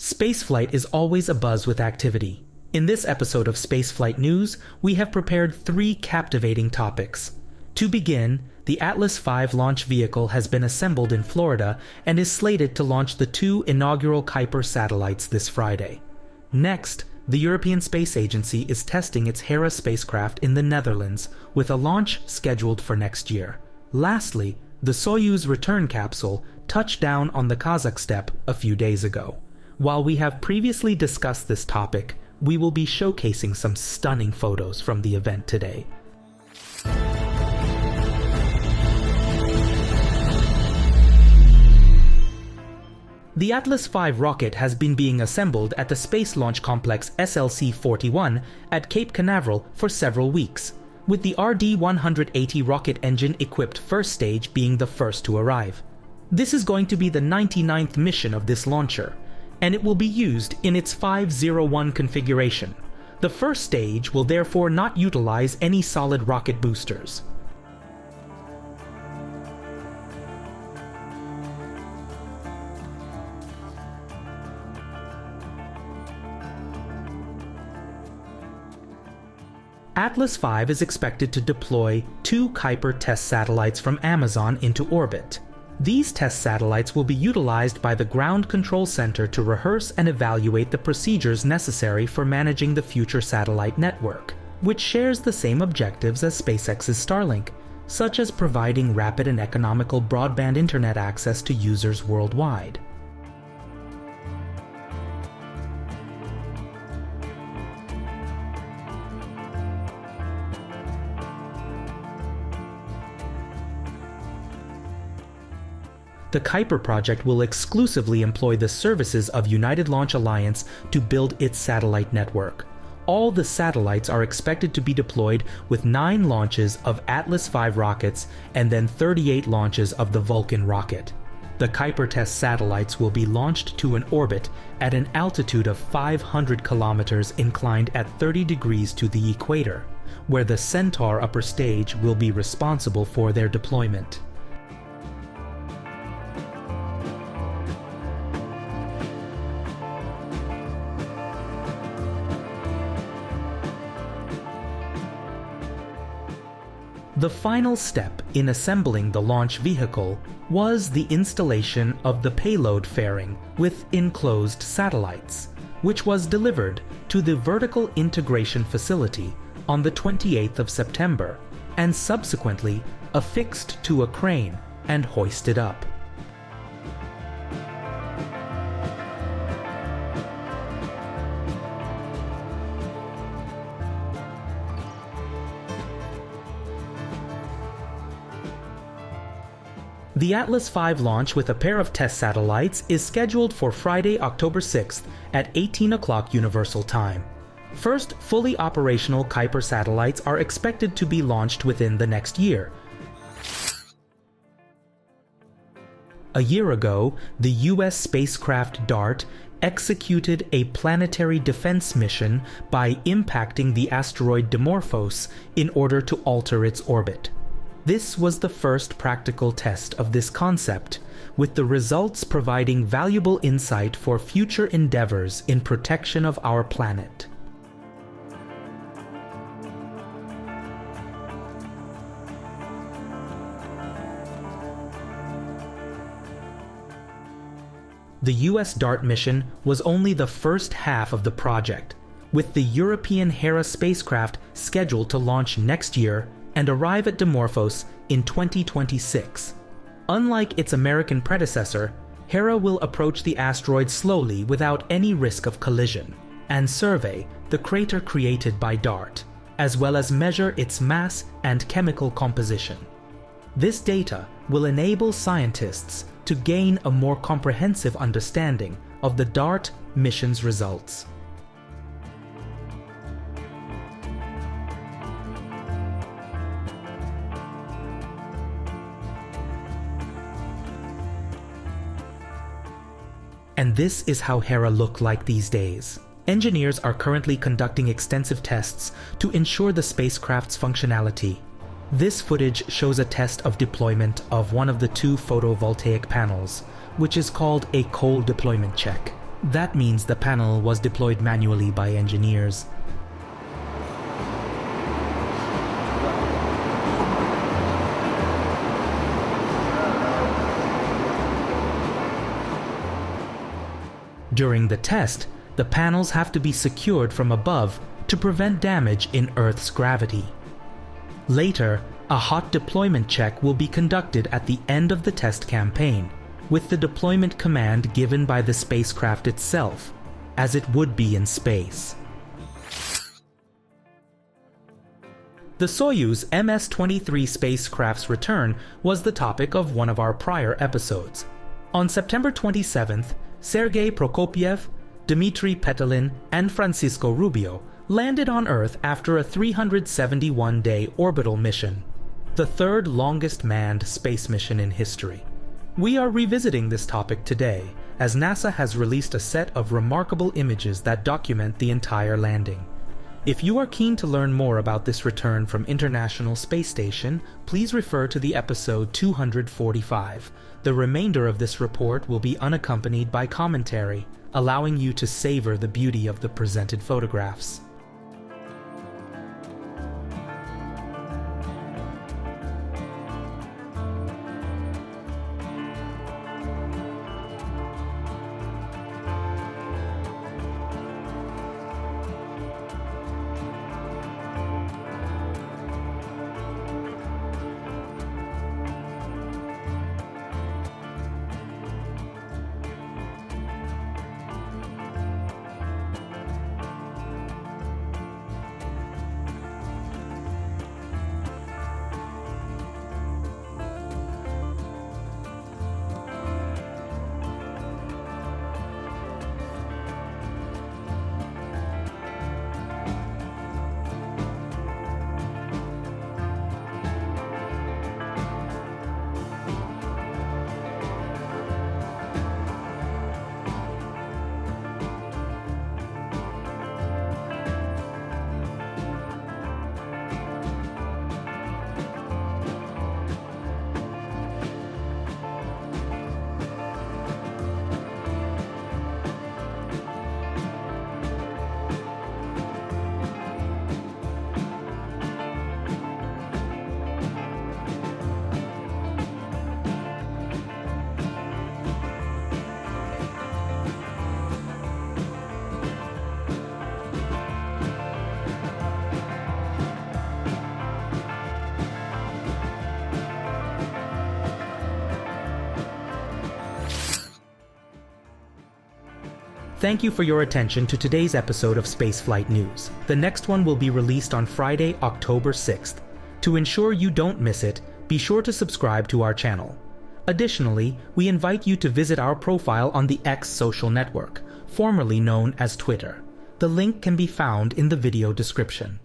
Spaceflight is always abuzz with activity. In this episode of Spaceflight News, we have prepared 3 captivating topics. To begin, the Atlas V launch vehicle has been assembled in Florida and is slated to launch the 2 inaugural Kuiper satellites this Friday. Next, the European Space Agency is testing its Hera spacecraft in the Netherlands, with a launch scheduled for next year. Lastly, the Soyuz return capsule touched down on the Kazakh steppe a few days ago. While we have previously discussed this topic, we will be showcasing some stunning photos from the event today. The Atlas V rocket has been being assembled at the Space Launch Complex SLC-41 at Cape Canaveral for several weeks, with the RD-180 rocket engine-equipped first stage being the first to arrive. This is going to be the 99th mission of this launcher, and it will be used in its 501 configuration. The first stage will therefore not utilize any solid rocket boosters. Atlas V is expected to deploy 2 Kuiper test satellites from Amazon into orbit. These test satellites will be utilized by the Ground Control Center to rehearse and evaluate the procedures necessary for managing the future satellite network, which shares the same objectives as SpaceX's Starlink, such as providing rapid and economical broadband internet access to users worldwide. The Kuiper project will exclusively employ the services of United Launch Alliance to build its satellite network. All the satellites are expected to be deployed with 9 launches of Atlas V rockets and then 38 launches of the Vulcan rocket. The Kuiper test satellites will be launched to an orbit at an altitude of 500 kilometers inclined at 30 degrees to the equator, where the Centaur upper stage will be responsible for their deployment. The final step in assembling the launch vehicle was the installation of the payload fairing with enclosed satellites, which was delivered to the Vertical Integration Facility on the 28th of September and subsequently affixed to a crane and hoisted up. The Atlas V launch with a pair of test satellites is scheduled for Friday, October 6th at 18 o'clock Universal Time. First fully operational Kuiper satellites are expected to be launched within the next year. A year ago, the US spacecraft DART executed a planetary defense mission by impacting the asteroid Dimorphos in order to alter its orbit. This was the first practical test of this concept, with the results providing valuable insight for future endeavors in protection of our planet. The US DART mission was only the first half of the project, with the European Hera spacecraft scheduled to launch next year and arrive at Dimorphos in 2026. Unlike its American predecessor, Hera will approach the asteroid slowly without any risk of collision, and survey the crater created by DART, as well as measure its mass and chemical composition. This data will enable scientists to gain a more comprehensive understanding of the DART mission's results. And this is how Hera look like these days. Engineers are currently conducting extensive tests to ensure the spacecraft's functionality. This footage shows a test of deployment of one of the 2 photovoltaic panels, which is called a cold deployment check. That means the panel was deployed manually by engineers. During the test, the panels have to be secured from above to prevent damage in Earth's gravity. Later, a hot deployment check will be conducted at the end of the test campaign, with the deployment command given by the spacecraft itself, as it would be in space. The Soyuz MS-23 spacecraft's return was the topic of one of our prior episodes. On September 27th, Sergei Prokopyev, Dmitry Petelin, and Francisco Rubio landed on Earth after a 371-day orbital mission, the third longest manned space mission in history. We are revisiting this topic today, as NASA has released a set of remarkable images that document the entire landing. If you are keen to learn more about this return from International Space Station, please refer to the episode 245. The remainder of this report will be unaccompanied by commentary, allowing you to savor the beauty of the presented photographs. Thank you for your attention to today's episode of Spaceflight News. The next one will be released on Friday, October 6th. To ensure you don't miss it, be sure to subscribe to our channel. Additionally, we invite you to visit our profile on the X social network, formerly known as Twitter. The link can be found in the video description.